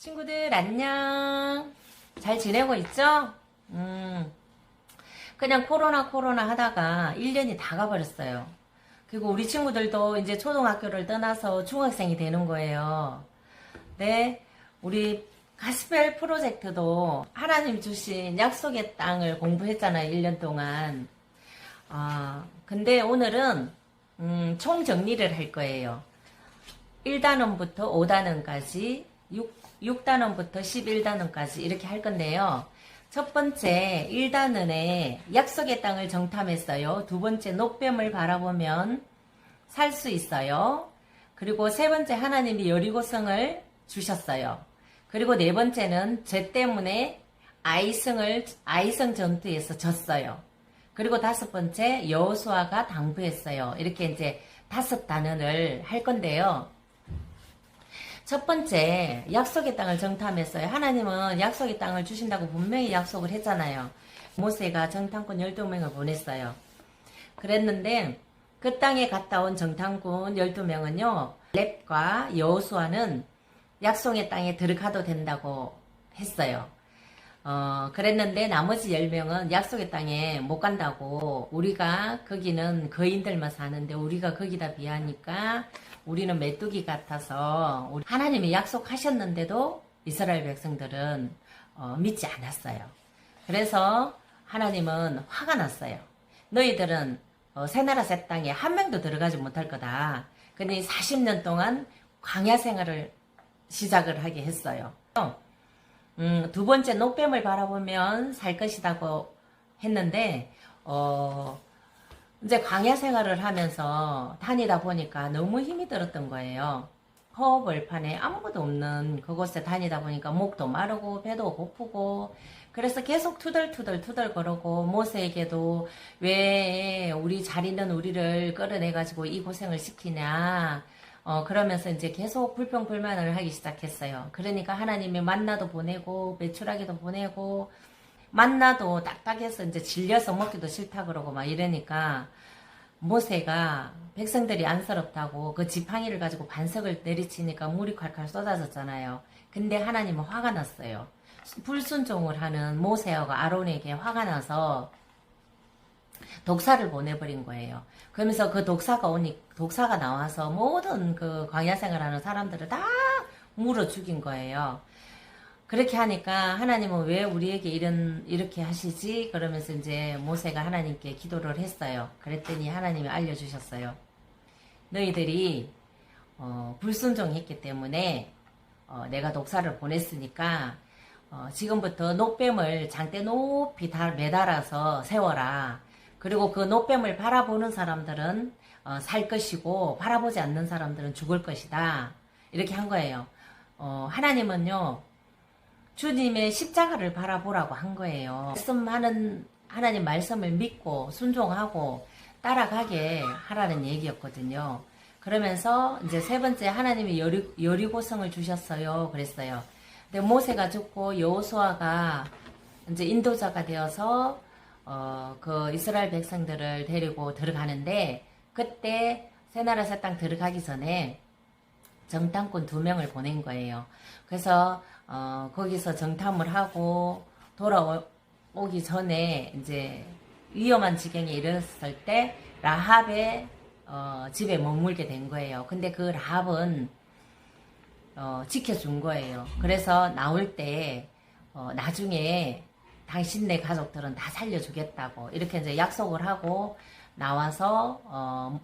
친구들 안녕. 잘 지내고 있죠? 그냥 코로나 하다가 1년이 다 가버렸어요. 그리고 우리 친구들도 이제 초등학교를 떠나서 중학생이 되는 거예요. 네, 우리 가스펠 프로젝트도 하나님 주신 약속의 땅을 공부했잖아요. 1년 동안. 근데 오늘은 총 정리를 할 거예요. 1단원부터 5단원까지 6단원부터 11단원까지 이렇게 할 건데요. 첫 번째 1단원에 약속의 땅을 정탐했어요. 두 번째 녹뱀을 바라보면 살 수 있어요. 그리고 세 번째 하나님이 여리고성을 주셨어요. 그리고 네 번째는 죄 때문에 아이성 전투에서 졌어요. 그리고 다섯 번째 여호수아가 당부했어요. 이렇게 이제 5단원을 할 건데요. 첫 번째 약속의 땅을 정탐했어요. 하나님은 약속의 땅을 주신다고 분명히 약속을 했잖아요. 모세가 정탐꾼 12명을 보냈어요. 그랬는데 그 땅에 갔다 온 정탐꾼 12명은요. 렙과 여호수아는 약속의 땅에 들어가도 된다고 했어요. 그랬는데 나머지 10명은 약속의 땅에 못 간다고, 우리가 거기는 거인들만 사는데 우리가 거기다 비하니까 우리는 메뚜기 같아서, 하나님이 약속하셨는데도 이스라엘 백성들은 믿지 않았어요. 그래서 하나님은 화가 났어요. 너희들은 새나라 새 땅에 한 명도 들어가지 못할 거다. 근데 40년 동안 광야 생활을 시작을 하게 했어요. 두 번째 녹뱀을 바라보면 살 것이라고 했는데 이제 광야 생활을 하면서 다니다 보니까 너무 힘이 들었던 거예요. 허벌판에 아무것도 없는 그곳에 다니다 보니까 목도 마르고 배도 고프고, 그래서 계속 투덜 거르고 모세에게도 왜 우리 잘 있는 우리를 끌어내가지고 이 고생을 시키냐, 그러면서 이제 계속 불평불만을 하기 시작했어요. 그러니까 하나님이 만나도 보내고 메추라기도 보내고, 만나도 딱딱해서 이제 질려서 먹기도 싫다 그러고 막 이러니까 모세가 백성들이 안쓰럽다고 그 지팡이를 가지고 반석을 내리치니까 물이 콸콸 쏟아졌잖아요. 근데 하나님은 화가 났어요. 불순종을 하는 모세와 아론에게 화가 나서 독사를 보내버린 거예요. 그러면서 그 독사가 나와서 모든 그 광야 생활하는 사람들을 다 물어 죽인 거예요. 그렇게 하니까 하나님은 왜 우리에게 이렇게 하시지? 그러면서 이제 모세가 하나님께 기도를 했어요. 그랬더니 하나님이 알려주셨어요. 너희들이 불순종했기 때문에 내가 독사를 보냈으니까 지금부터 녹뱀을 장대 높이 매달아서 세워라. 그리고 그 녹뱀을 바라보는 사람들은 살 것이고 바라보지 않는 사람들은 죽을 것이다. 이렇게 한 거예요. 하나님은요, 주님의 십자가를 바라보라고 한 거예요. 말씀하는 하나님 말씀을 믿고 순종하고 따라가게 하라는 얘기였거든요. 그러면서 이제 세 번째 하나님이 여리고성을 주셨어요. 그랬어요. 근데 모세가 죽고 여호수아가 이제 인도자가 되어서 그 이스라엘 백성들을 데리고 들어가는데, 그때 새나라 새 땅 들어가기 전에 정탐꾼 2명을 보낸 거예요. 그래서 거기서 정탐을 하고 돌아오기 전에 이제 위험한 지경에 이르렀을 때 라합의 집에 머물게 된 거예요. 근데 그 라합은 지켜준 거예요. 그래서 나올 때 나중에 당신네 가족들은 다 살려주겠다고 이렇게 이제 약속을 하고 나와서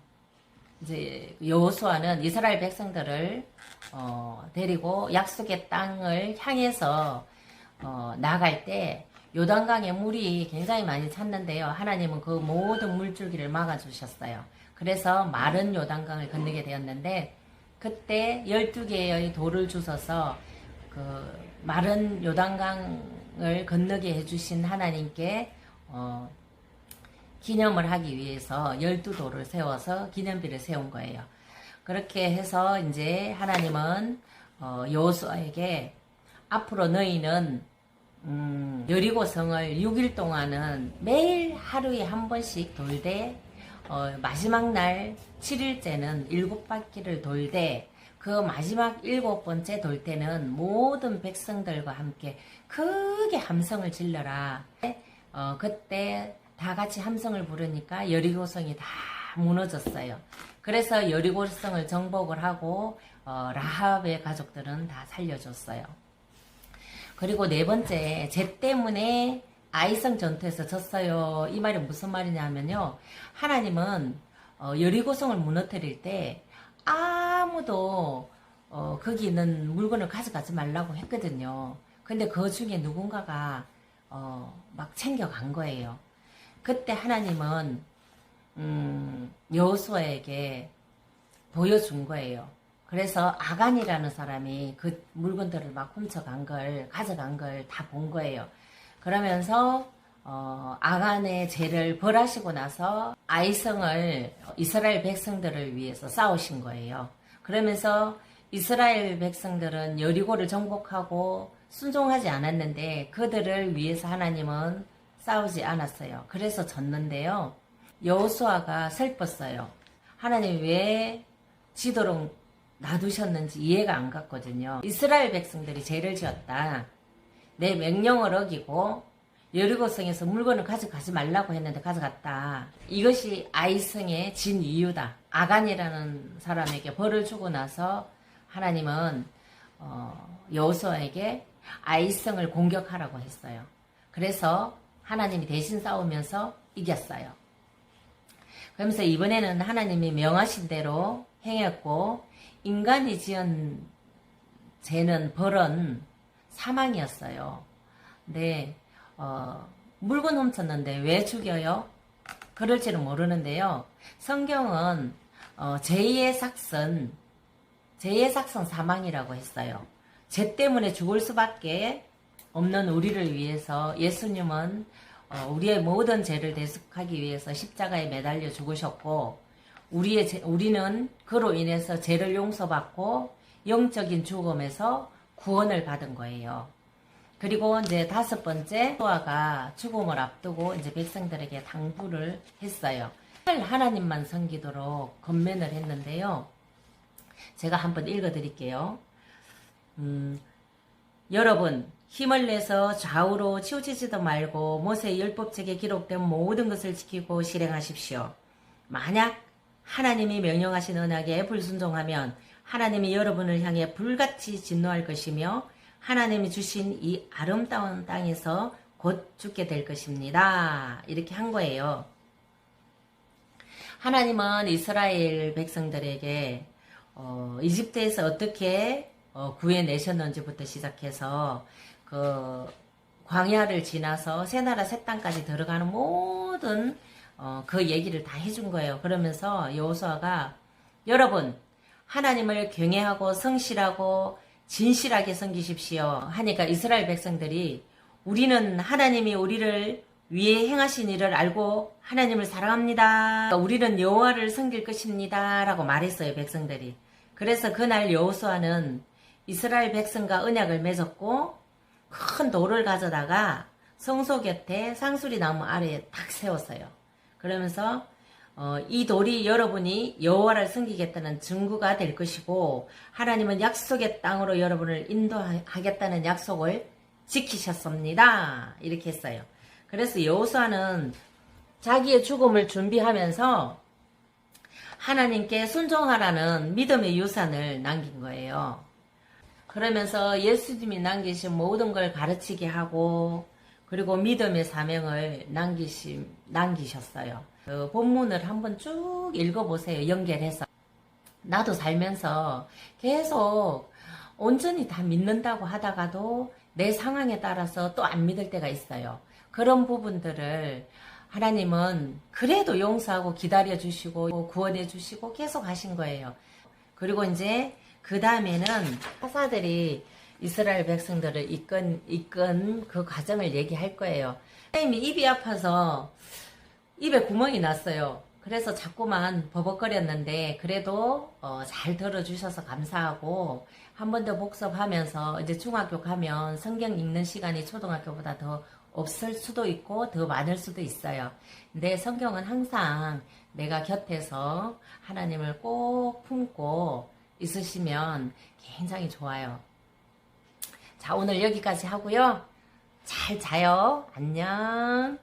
이제 여호수아는 이스라엘 백성들을 데리고 약속의 땅을 향해서 나갈 때 요단강에 물이 굉장히 많이 찼는데요. 하나님은 그 모든 물줄기를 막아주셨어요. 그래서 마른 요단강을 건너게 되었는데, 그때 12개의 돌을 주셔서 그 마른 요단강을 건너게 해주신 하나님께 기념을 하기 위해서 12돌을 세워서 기념비를 세운 거예요. 그렇게 해서 이제 하나님은 여호수아에게 앞으로 너희는 여리고성을 6일 동안은 매일 하루에 한 번씩 돌되 마지막 날 7일째는 7바퀴를 돌되 그 마지막 7번째 돌 때는 모든 백성들과 함께 크게 함성을 질러라. 그때 다 같이 함성을 부르니까 여리고성이 다 무너졌어요. 그래서 여리고성을 정복을 하고 라합의 가족들은 다 살려줬어요. 그리고 네 번째, 쟤 때문에 아이성 전투에서 졌어요. 이 말이 무슨 말이냐면요. 하나님은 여리고성을 무너뜨릴 때 아무도 거기 있는 물건을 가져가지 말라고 했거든요. 근데 그 중에 누군가가 막 챙겨간 거예요. 그때 하나님은 여호수아에게 보여준 거예요. 그래서 아간이라는 사람이 그 물건들을 막 훔쳐간 걸, 가져간 걸 다 본 거예요. 그러면서 아간의 죄를 벌하시고 나서 아이성을 이스라엘 백성들을 위해서 싸우신 거예요. 그러면서 이스라엘 백성들은 여리고를 정복하고 순종하지 않았는데 그들을 위해서 하나님은 싸우지 않았어요. 그래서 졌는데요. 여호수아가 슬펐어요. 하나님 왜 지도록 놔두셨는지 이해가 안 갔거든요. 이스라엘 백성들이 죄를 지었다. 내 명령을 어기고 여리고성에서 물건을 가져가지 말라고 했는데 가져갔다. 이것이 아이성의 진 이유다. 아간이라는 사람에게 벌을 주고 나서 하나님은 여호수아에게 아이성을 공격하라고 했어요. 그래서 하나님이 대신 싸우면서 이겼어요. 그러면서 이번에는 하나님이 명하신 대로 행했고 인간이 지은 죄는 벌은 사망이었어요. 근데 물건 훔쳤는데 왜 죽여요? 그럴지는 모르는데요. 성경은 죄의 삭선 사망이라고 했어요. 죄 때문에 죽을 수밖에 없는 우리를 위해서 예수님은 우리의 모든 죄를 대속하기 위해서 십자가에 매달려 죽으셨고 우리는 그로 인해서 죄를 용서받고 영적인 죽음에서 구원을 받은 거예요. 그리고 이제 5번째, 노아가 죽음을 앞두고 이제 백성들에게 당부를 했어요. 하나님만 섬기도록 권면을 했는데요. 제가 한번 읽어 드릴게요. 여러분, 힘을 내서 좌우로 치우치지도 말고 모세의 율법책에 기록된 모든 것을 지키고 실행하십시오. 만약 하나님이 명령하신 언약에 불순종하면 하나님이 여러분을 향해 불같이 진노할 것이며 하나님이 주신 이 아름다운 땅에서 곧 죽게 될 것입니다. 이렇게 한 거예요. 하나님은 이스라엘 백성들에게 이집트에서 어떻게 구해내셨는지부터 시작해서 그 광야를 지나서 새 나라 새 땅까지 들어가는 모든 그 얘기를 다 해준 거예요. 그러면서 여호수아가 여러분 하나님을 경외하고 성실하고 진실하게 섬기십시오 하니까 이스라엘 백성들이 우리는 하나님이 우리를 위해 행하신 일을 알고 하나님을 사랑합니다. 우리는 여호와를 섬길 것입니다. 라고 말했어요. 백성들이. 그래서 그날 여호수아는 이스라엘 백성과 언약을 맺었고 큰 돌을 가져다가 성소 곁에 상수리 나무 아래에 딱 세웠어요. 그러면서 이 돌이 여러분이 여호와를 섬기겠다는 증거가 될 것이고 하나님은 약속의 땅으로 여러분을 인도하겠다는 약속을 지키셨습니다. 이렇게 했어요. 그래서 여호수아는 자기의 죽음을 준비하면서 하나님께 순종하라는 믿음의 유산을 남긴 거예요. 그러면서 예수님이 남기신 모든 걸 가르치게 하고 그리고 믿음의 사명을 남기셨어요. 그 본문을 한번 쭉 읽어보세요. 연결해서. 나도 살면서 계속 온전히 다 믿는다고 하다가도 내 상황에 따라서 또 안 믿을 때가 있어요. 그런 부분들을 하나님은 그래도 용서하고 기다려주시고 구원해주시고 계속 하신 거예요. 그리고 이제 그 다음에는 사사들이 이스라엘 백성들을 이끈 그 과정을 얘기할 거예요. 하나님이 입이 아파서 입에 구멍이 났어요. 그래서 자꾸만 버벅거렸는데 그래도 잘 들어주셔서 감사하고 한 번 더 복습하면서 이제 중학교 가면 성경 읽는 시간이 초등학교보다 더 없을 수도 있고 더 많을 수도 있어요. 근데 성경은 항상 내가 곁에서 하나님을 꼭 품고 있으시면 굉장히 좋아요. 자, 오늘 여기까지 하고요. 잘 자요. 안녕.